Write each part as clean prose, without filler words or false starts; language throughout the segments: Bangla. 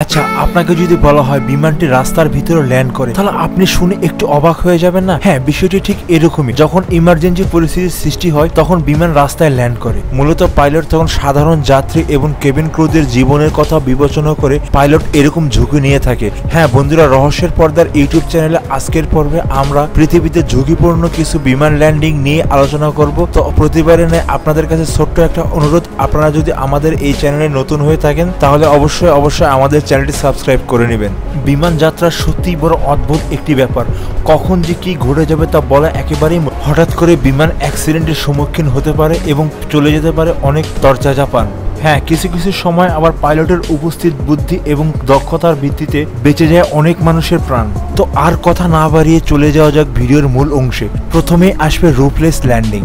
আচ্ছা, আপনাকে যদি বলা হয় বিমানটি রাস্তার ভিতরে ল্যান্ড করে, তাহলে আপনি শুনে একটু অবাক হয়ে যাবেন না? হ্যাঁ, বিষয়টি ঠিক এরকমই। যখন ইমার্জেন্সি পরিস্থিতির সৃষ্টি হয় তখন বিমান রাস্তায় ল্যান্ড করে। মূলত পাইলট তখন সাধারণ যাত্রী এবং কেবিন ক্রুদের জীবনের কথা বিবেচনা করে পাইলট এরকম ঝুঁকি নিয়ে থাকে। হ্যাঁ বন্ধুরা, রহস্যের পর্দার ইউটিউব চ্যানেলে আজকের পর্বে আমরা পৃথিবীতে ঝুঁকিপূর্ণ কিছু বিমান ল্যান্ডিং নিয়ে আলোচনা করব। তো প্রতিবারে নেয় আপনাদের কাছে ছোট্ট একটা অনুরোধ, আপনারা যদি আমাদের এই চ্যানেলে নতুন হয়ে থাকেন তাহলে অবশ্যই আমাদের চ্যানেলটি সাবস্ক্রাইব করে নেবেন। বিমান যাত্রা সত্যি বড় অদ্ভুত একটি ব্যাপার। কখন যে কি ঘটে যাবে তা বলা একেবারেই। হঠাৎ করে বিমান অ্যাক্সিডেন্টের সম্মুখীন হতে পারে এবং চলে যেতে পারে অনেক তরচাজাপান। হ্যাঁ, কিছু কিছু সময় আবার পাইলটের উপস্থিত বুদ্ধি এবং দক্ষতার ভিত্তিতে বেঁচে যায় অনেক মানুষের প্রাণ। তো আর কথা না বাড়িয়ে চলে যাওয়া যাক ভিডিওর মূল অংশে। প্রথমেই আসবে রুফলেস ল্যান্ডিং।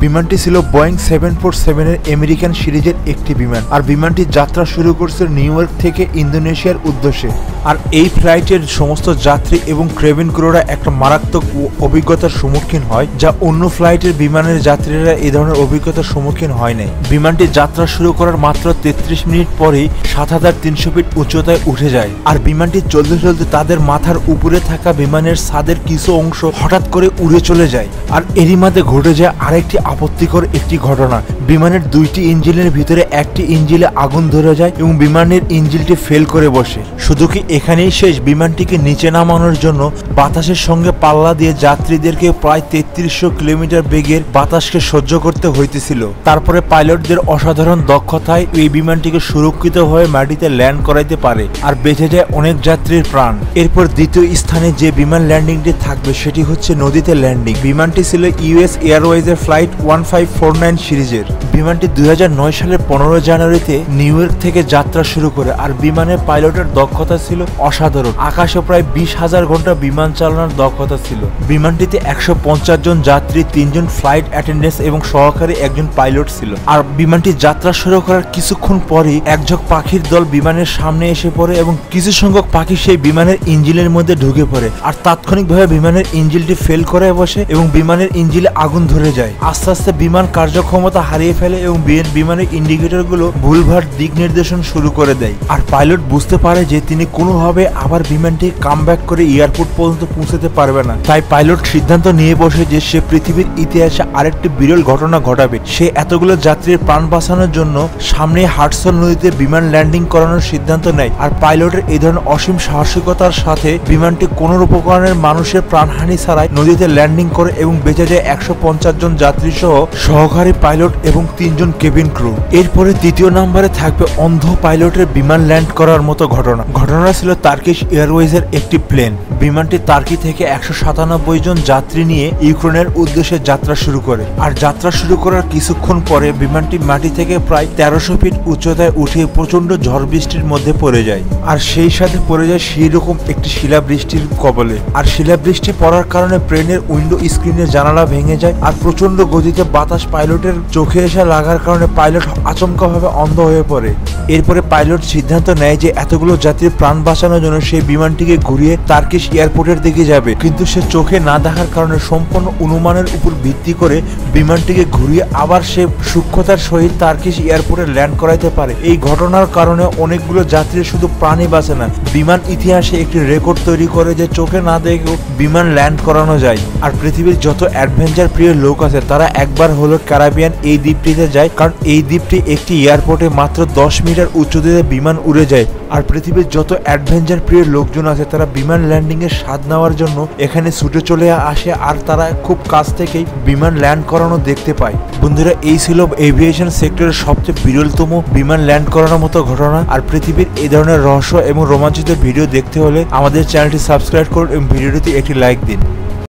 বিমানটি ছিল বোয়িং 747 এর আমেরিকান সিরিজের একটি বিমান। আর বিমানটি যাত্রা শুরু করছে নিউ ইয়র্ক থেকে ইন্দোনেশিয়ার উদ্দেশ্যে। আর এই ফ্লাইটের সমস্ত যাত্রী এবং কেবিন ক্রুরা একটা মারাত্মক অভিজ্ঞতার সম্মুখীন হয়, যা অন্য ফ্লাইটের বিমানের যাত্রীরা এই ধরনের অভিজ্ঞতার সম্মুখীন হয় নাই। বিমানটি যাত্রা শুরু করার মাত্র 33 মিনিট পরেই 7300 ফিট উচ্চতায় উঠে যায়। আর বিমানটি চলতে চলতে তাদের মাথার উপরে থাকা বিমানের ছাদের কিছু অংশ হঠাৎ করে উড়ে চলে যায়। আর এরই মাঝে ঘটে যায় আরেকটি আপত্তিকর একটি ঘটনা। বিমানের দুইটি ইঞ্জিনের ভিতরে একটি ইঞ্জিনে আগুন ধরে যায় এবং বিমানের ইঞ্জিনটি ফেল করে বসে। শুধু কি এখানেই শেষ? বিমানটিকে নিচে নামানোর জন্য বাতাসের সঙ্গে পাল্লা দিয়ে যাত্রীদেরকে প্রায় 3300 কিলোমিটার বেগের বাতাসকে সহ্য করতে হইতেছিল। তারপরে পাইলটদের অসাধারণ দক্ষতায় এই বিমানটিকে সুরক্ষিতভাবে মাটিতে ল্যান্ড করাইতে পারে আর বেঁচে যায় অনেক যাত্রীর প্রাণ। এরপর দ্বিতীয় স্থানে যে বিমান ল্যান্ডিংটি থাকবে সেটি হচ্ছে নদীতে ল্যান্ডিং। বিমানটি ছিল ইউএস এয়ারওয়েজের ফ্লাইট 1549 সিরিজের। বিমানটি 2009 সালের 15 জানুয়ারিতে নিউ ইয়র্ক থেকে যাত্রা শুরু করে। আর বিমানের পাইলটের দক্ষতা ছিল অসাধারণ। আকাশে প্রায় 20,000 ঘন্টা বিমান চালানোর দক্ষতা ছিল। বিমানটিতে 150 জন যাত্রী, 3 জন ফ্লাইট অ্যাটেন্ডেন্ট এবং সহকারী একজন পাইলট ছিল। আর বিমানটি যাত্রা শুরু করার কিছুক্ষণ পরেই একঝাঁক পাখির দল বিমানের সামনে এসে পড়ে এবং কিছু সংখ্যক পাখি সেই বিমানের ইঞ্জিনের মধ্যে ঢুকে পড়ে। আর তাৎক্ষণিকভাবে বিমানের ইঞ্জিনটি ফেল করে বসে এবং বিমানের ইঞ্জিনে আগুন ধরে যায়। আস্তে আস্তে বিমান কার্যক্ষমতা হারিয়ে ফেলে এবং বিমানের ইন্ডিকেটর গুলো ভুলভাল দিক নির্দেশন শুরু করে দেয়। আর পাইলট বুঝতে পারে যে তিনি কোনোভাবে আবার বিমানটি কামব্যাক করে এয়ারপোর্ট পর্যন্ত পৌঁছাতে পারবে না। তাই পাইলট সিদ্ধান্ত নিয়ে বসে যে সে পৃথিবীর ইতিহাসে আরেকটি বিরল ঘটনা ঘটাবে। সে এতগুলো যাত্রীর প্রাণ বাঁচানোর জন্য সামনে হাডসন নদীতে বিমান ল্যান্ডিং করানোর সিদ্ধান্ত নেয়। আর পাইলটের এই ধরনের অসীম সাহসিকতার সাথে বিমানটি কোনো উপকরণের মানুষের প্রাণহানি ছাড়াই নদীতে ল্যান্ডিং করে এবং বেঁচে যায় 150 জন যাত্রী সহ সহকারী পাইলট এবং 3 জন কেবিন ক্রু। এরপরে তৃতীয় নম্বরে থাকবে অন্ধ পাইলটের বিমান ল্যান্ড করার মতো ঘটনা। ঘটনা ছিল টার্কিশ এয়ারওয়েজের একটি প্লেন। বিমানটি টার্কি থেকে 197 জন যাত্রী নিয়ে ইউক্রেনের উদ্দেশ্যে যাত্রা শুরু করে। আর যাত্রা শুরু করার কিছুক্ষণ পরে বিমানটি মাটি থেকে প্রায় 1300 ফিট উচ্চতায় উঠে প্রচন্ড ঝড় বৃষ্টির মধ্যে পড়ে যায়। আর সেই সাথে পড়ে যায় সেই রকম একটি শিলাবৃষ্টির কবলে। আর শিলাবৃষ্টি পড়ার কারণে প্লেনের উইন্ডো স্ক্রিনের জানালা ভেঙে যায়। আর প্রচন্ড গতিতে বাতাস পাইলটের চোখে এসে লাগার কারণে পাইলট আচমকাভাবে অন্ধ হয়ে পড়ে। এরপরে পাইলট সিদ্ধান্ত নেয় যে এতগুলো যাত্রীর প্রাণ বাঁচানোর জন্য সেই বিমানটিকে ঘুরিয়ে টার্কিশ এয়ারপোর্টের দিকে যাবে। কিন্তু সে চোখে না দেখার কারণে সম্পূর্ণ অনুমানের উপর ভিত্তি করে বিমানটিকে ঘুরিয়ে আবার সে সূক্ষ্মতার সহিত টার্কিশ এয়ারপোর্টে ল্যান্ড করাইতে পারে। এই ঘটনার কারণে অনেকগুলো যাত্রীর শুধু প্রাণই বাঁচে না, বিমান ইতিহাসে একটি রেকর্ড তৈরি করে যে চোখে না দেখেও বিমান ল্যান্ড করানো যায়। আর পৃথিবীর যত অ্যাডভেঞ্চার প্রিয় লোক আছে তারা একবার হলো ক্যারিবিয়ান এই দ্বীপটিতে যায়, কারণ এই দ্বীপটি একটি এয়ারপোর্টে মাত্র 10 মিটার উচ্চতাতে বিমান উড়ে যায়। আর পৃথিবীর যত অ্যাডভেঞ্চার প্রিয় লোকজন আছে তারা বিমান ল্যান্ডিং এর স্বাদ নেওয়ার জন্য এখানে ছুটে চলে আসে। আর তারা খুব কাছ থেকেই বিমান ল্যান্ড করানো দেখতে পায়। বন্ধুরা, এই ছিল এভিয়েশন সেক্টরের সবচেয়ে বিরলতম বিমান ল্যান্ড করানোর মতো ঘটনা। আর পৃথিবীর এই ধরনের রহস্য এবং রোমাঞ্চিত ভিডিও দেখতে হলে আমাদের চ্যানেলটি সাবস্ক্রাইব করুন এবং ভিডিওটিতে একটি লাইক দিন।